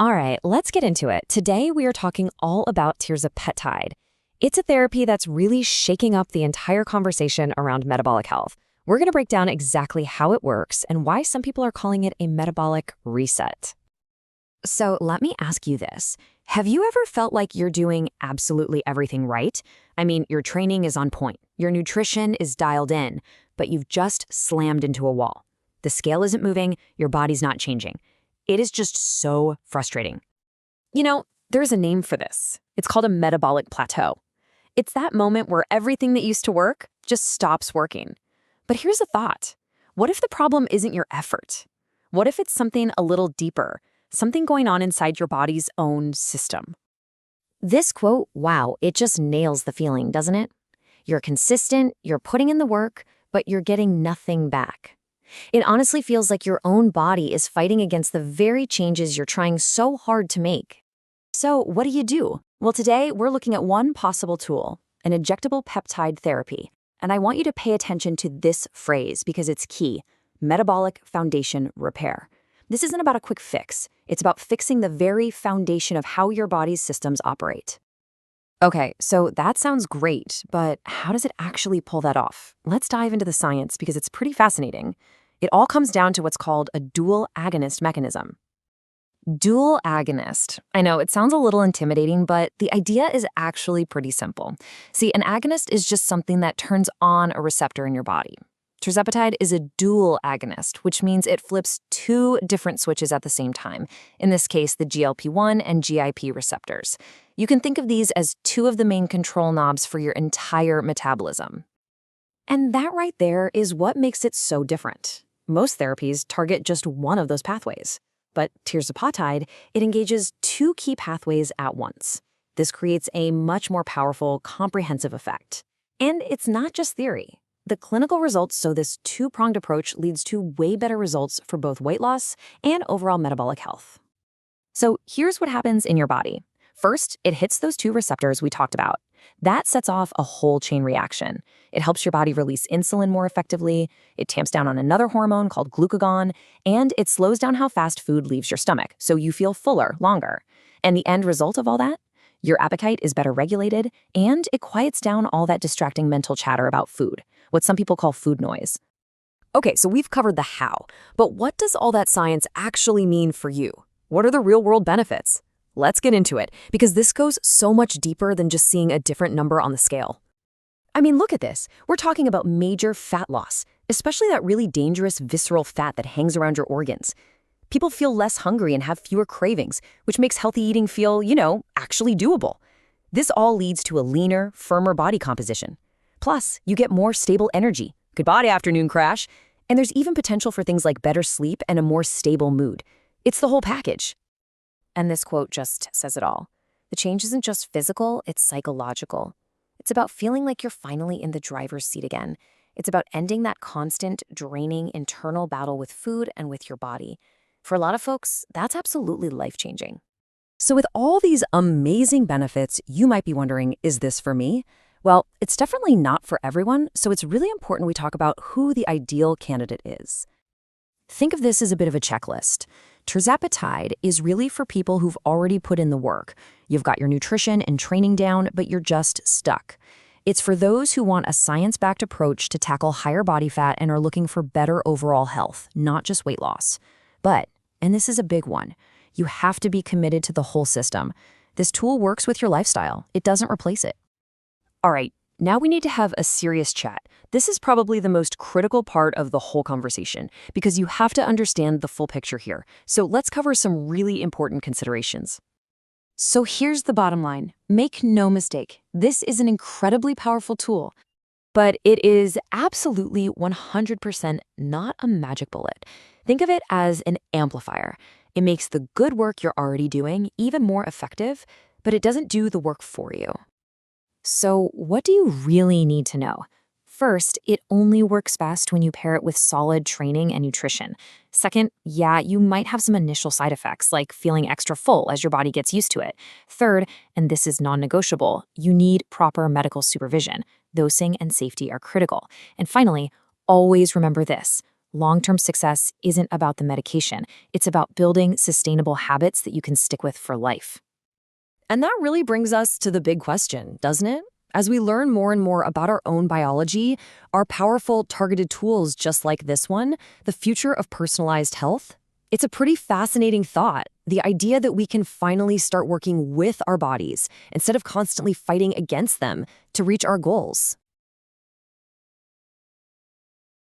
All right, let's get into it. Today, we are talking all about Trizepitide. It's a therapy that's really shaking up the entire conversation around metabolic health. We're going to break down exactly how it works and why some people are calling it a metabolic reset. So let me ask you this. Have you ever felt like you're doing absolutely everything right? I mean, your training is on point, your nutrition is dialed in, but you've just slammed into a wall. The scale isn't moving, your body's not changing. It is just so frustrating. You know, there's a name for this. It's called a metabolic plateau. It's that moment where everything that used to work just stops working. But here's a thought. What if the problem isn't your effort? What if it's something a little deeper, something going on inside your body's own system? This quote, wow, it just nails the feeling, doesn't it? You're consistent, you're putting in the work, but you're getting nothing back. It honestly feels like your own body is fighting against the very changes you're trying so hard to make. So what do? Well, today we're looking at one possible tool, an injectable peptide therapy. And I want you to pay attention to this phrase because it's key: metabolic foundation repair. This isn't about a quick fix. It's about fixing the very foundation of how your body's systems operate. Okay, so that sounds great, but how does it actually pull that off? Let's dive into the science because it's pretty fascinating. It all comes down to what's called a dual agonist mechanism. Dual agonist. I know it sounds a little intimidating, but the idea is actually pretty simple. See, an agonist is just something that turns on a receptor in your body. Trizepitide is a dual agonist, which means it flips two different switches at the same time. In this case, the GLP-1 and GIP receptors. You can think of these as two of the main control knobs for your entire metabolism. And that right there is what makes it so different. Most therapies target just one of those pathways. But Trizepitide, it engages two key pathways at once. This creates a much more powerful, comprehensive effect. And it's not just theory. The clinical results show this two-pronged approach leads to way better results for both weight loss and overall metabolic health. So here's what happens in your body. First, it hits those two receptors we talked about. That sets off a whole chain reaction. It helps your body release insulin more effectively, it tamps down on another hormone called glucagon, and it slows down how fast food leaves your stomach, so you feel fuller longer. And the end result of all that? Your appetite is better regulated, and it quiets down all that distracting mental chatter about food, what some people call food noise. Okay, so we've covered the how, but what does all that science actually mean for you? What are the real-world benefits? Let's get into it, because this goes so much deeper than just seeing a different number on the scale. I mean, look at this. We're talking about major fat loss, especially that really dangerous visceral fat that hangs around your organs. People feel less hungry and have fewer cravings, which makes healthy eating feel, actually doable. This all leads to a leaner, firmer body composition. Plus, you get more stable energy. Goodbye, afternoon crash. And there's even potential for things like better sleep and a more stable mood. It's the whole package. And this quote just says it all. The change isn't just physical, it's psychological. It's about feeling like you're finally in the driver's seat again. It's about ending that constant, draining internal battle with food and with your body. For a lot of folks, that's absolutely life-changing. So with all these amazing benefits, you might be wondering, is this for me? Well, it's definitely not for everyone, so it's really important we talk about who the ideal candidate is. Think of this as a bit of a checklist. Trizepitide is really for people who've already put in the work. You've got your nutrition and training down, but you're just stuck. It's for those who want a science-backed approach to tackle higher body fat and are looking for better overall health, not just weight loss. But, and this is a big one, you have to be committed to the whole system. This tool works with your lifestyle. It doesn't replace it. All right, now we need to have a serious chat. This is probably the most critical part of the whole conversation because you have to understand the full picture here. So let's cover some really important considerations. So here's the bottom line. Make no mistake, this is an incredibly powerful tool, but it is absolutely 100% not a magic bullet. Think of it as an amplifier. It makes the good work you're already doing even more effective, but it doesn't do the work for you. So what do you really need to know? First, it only works best when you pair it with solid training and nutrition. Second, yeah, you might have some initial side effects, like feeling extra full as your body gets used to it. Third, and this is non-negotiable, you need proper medical supervision. Dosing and safety are critical. And finally, always remember this. Long-term success isn't about the medication. It's about building sustainable habits that you can stick with for life. And that really brings us to the big question, doesn't it? As we learn more and more about our own biology, our powerful targeted tools just like this one, the future of personalized health, it's a pretty fascinating thought. The idea that we can finally start working with our bodies instead of constantly fighting against them to reach our goals.